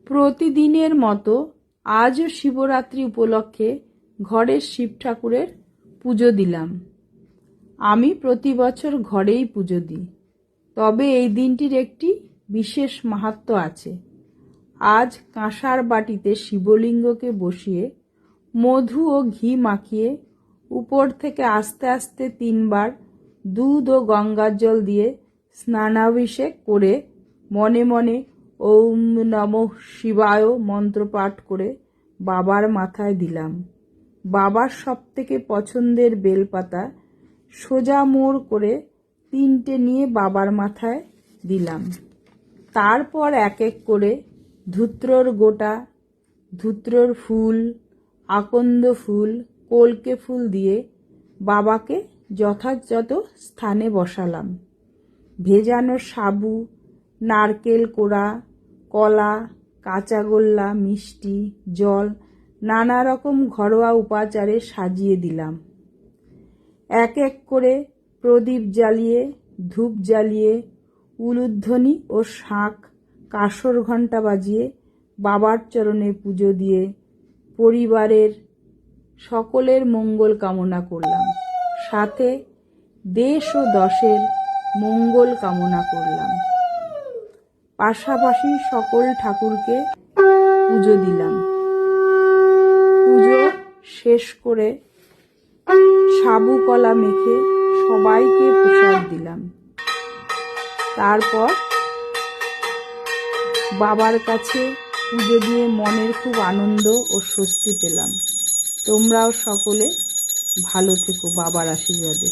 প্রতিদিনের মতো আজও শিবরাত্রি উপলক্ষে ঘরের শিব ঠাকুরের পুজো দিলাম। আমি প্রতি বছর ঘরেই পুজো দিই, তবে এই দিনটির একটি বিশেষ মাহাত্ম্য আছে। আজ কাঁসার বাটিতে শিবলিঙ্গকে বসিয়ে মধু ও ঘি মাখিয়ে উপর থেকে আস্তে আস্তে 3 বার দুধ ও গঙ্গার জল দিয়ে স্নানাভিষেক করে মনে মনে ওম নমঃ শিবায় মন্ত্র পাঠ করে বাবার মাথায় দিলাম। বাবার সবথেকে পছন্দের বেলপাতা সোজা মোড় করে 3টে নিয়ে বাবার মাথায় দিলাম। তারপর এক এক করে ধূত্রর গোটা, ধূত্রর ফুল, আকন্দ ফুল, কলকে ফুল দিয়ে বাবাকে যথাযথ স্থানে বসালাম। ভেজানো সাবু, নারকেল কোড়া, কলা, কাঁচাগোল্লা, মিষ্টি, জল, নানা রকম ঘরোয়া উপাচারে সাজিয়ে দিলাম। এক এক করে প্রদীপ জ্বালিয়ে, ধূপ জ্বালিয়ে, উলুধ্বনি ও শাঁখ, কাসর ঘণ্টা বাজিয়ে বাবার চরণে পুজো দিয়ে পরিবারের সকলের মঙ্গল কামনা করলাম। সাথে দেশ ও দশের মঙ্গল কামনা করলাম। পাশাপাশি সকল ঠাকুরকে পুজো দিলাম। পুজো শেষ করে সাবু কলা মেখে সবাইকে প্রসাদ দিলাম। তারপর বাবার কাছে পুজো দিয়ে মনের খুব আনন্দ ও স্বস্তি পেলাম। তোমরাও সকলে ভালো থেকো বাবার আশীর্বাদে।